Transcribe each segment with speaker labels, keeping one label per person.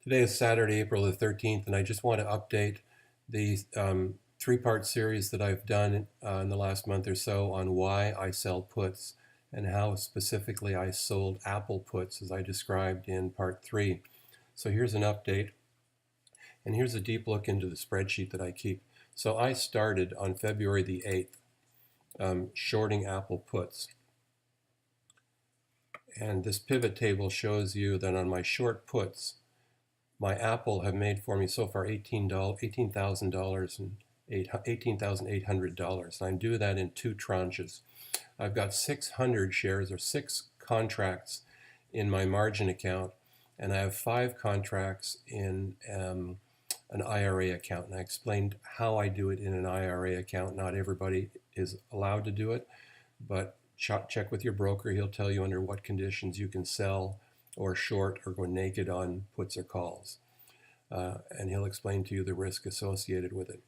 Speaker 1: Today is Saturday, April the 13th, and I just want to update the three-part series that I've done in the last month or so on why I sell puts and how specifically I sold Apple puts as I described in part 3. So here's an update, and here's a deep look into the spreadsheet that I keep. So I started on February the 8th shorting Apple puts. And this pivot table shows you that on my short puts, my Apple have made for me so far $18,000 and $18,800. I'm doing that in two tranches. I've got 600 shares or 6 contracts in my margin account, and I have 5 contracts in an IRA account. And I explained how I do it in an IRA account. Not everybody is allowed to do it, but check with your broker. He'll tell you under what conditions you can sell or short or go naked on puts or calls. And he'll explain to you the risk associated with it.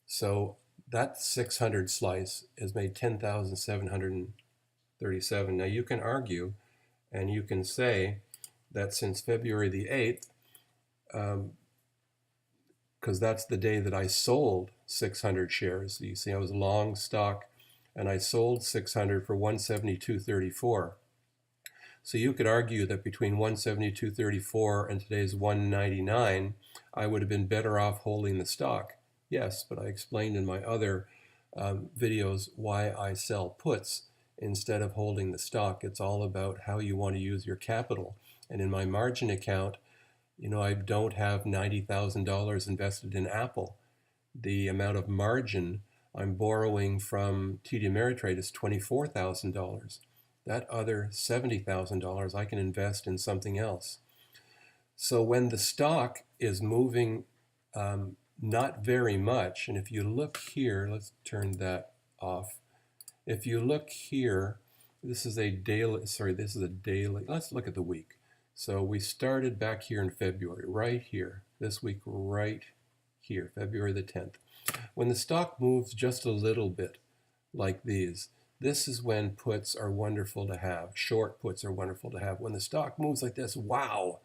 Speaker 1: So that 600 slice has made 10,737. Now you can argue and you can say that since February the 8th, because that's the day that I sold 600 shares. You see, I was long stock and I sold 600 for 172.34. So you could argue that between 172.34 and today's 199, I would have been better off holding the stock. Yes, but I explained in my other videos why I sell puts instead of holding the stock. It's all about how you want to use your capital. And in my margin account, you know, I don't have $90,000 invested in Apple. The amount of margin I'm borrowing from TD Ameritrade is $24,000. That other $70,000 I can invest in something else. So when the stock is moving not very much, and if you look here, let's turn that off. If you look here, this is a daily, let's look at the week. So we started back here in February, right here, this week right here, February the 10th. When the stock moves just a little bit like these, this is when puts are wonderful to have. Short puts are wonderful to have. When the stock moves like this, wow,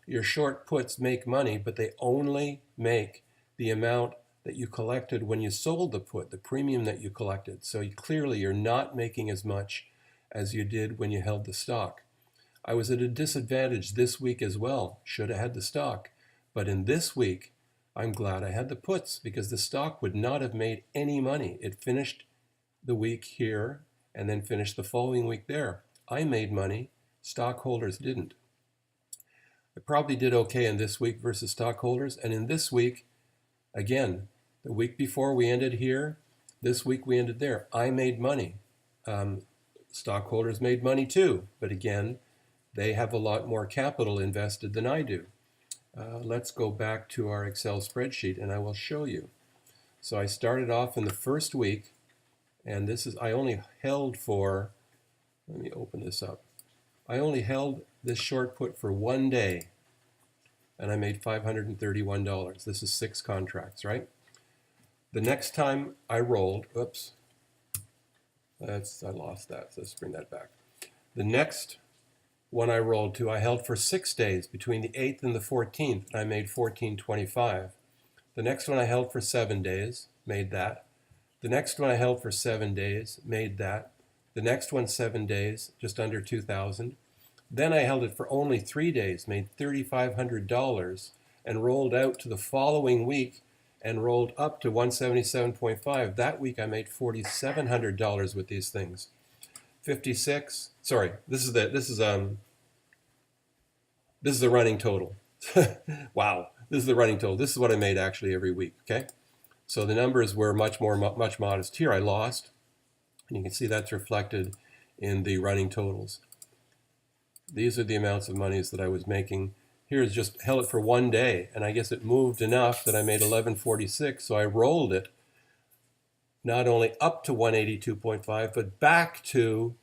Speaker 1: your short puts make money, but they only make the amount that you collected when you sold the put, the premium that you collected. So clearly you're not making as much as you did when you held the stock. I was at a disadvantage this week as well. Should have had the stock. But in this week, I'm glad I had the puts because the stock would not have made any money. It finished the week here and then finished the following week there. I made money, stockholders didn't. I probably did okay in this week versus stockholders, and in this week, again, the week before we ended here, this week we ended there. I made money. Stockholders made money too, but again, they have a lot more capital invested than I do. Let's go back to our Excel spreadsheet and I will show you. So I started off in the first week, and this is, I only held for, let me open this up. I only held this short put for 1 day, and I made $531. This is 6 contracts, right? The next time I rolled, oops, I lost that, so let's bring that back. The next one I rolled to, I held for 6 days between the 8th and the 14th, and I made $14.25. The next one I held for 7 days, made that. The next one I held for 7 days, made that. The next one 7 days, just under $2,000. Then I held it for only 3 days, made $3,500, and rolled out to the following week and rolled up to 177.5. That week I made $4,700 with these things. 56. Sorry, this is the running total. Wow, this is the running total. This is what I made actually every week. Okay. So the numbers were much modest. Here I lost, and you can see that's reflected in the running totals. These are the amounts of monies that I was making. Here's just held it for 1 day, and I guess it moved enough that I made $11.46, so I rolled it not only up to 182.5, but back to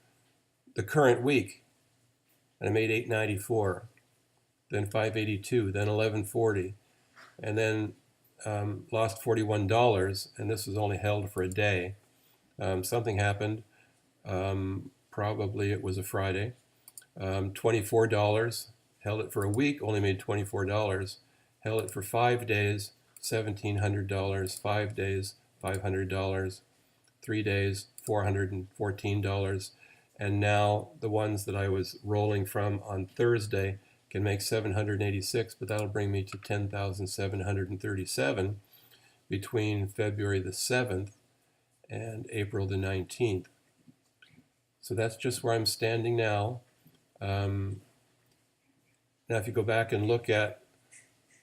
Speaker 1: the current week, and I made $8.94, then $5.82, then $11.40, and then lost $41, and this was only held for a day. Something happened. Probably it was a Friday. $24 Held it for a week, only made $24. Held it for 5 days, $1,700. 5 days, $500. 3 days, $414. And now the ones that I was rolling from on Thursday can make 786, but that'll bring me to 10,737 between February the 7th and April the 19th. So that's just where I'm standing now. Now if you go back and look at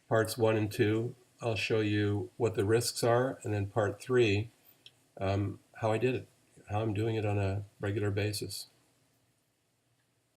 Speaker 1: parts 1 and 2, I'll show you what the risks are, and then part 3, how I did it, how I'm doing it on a regular basis.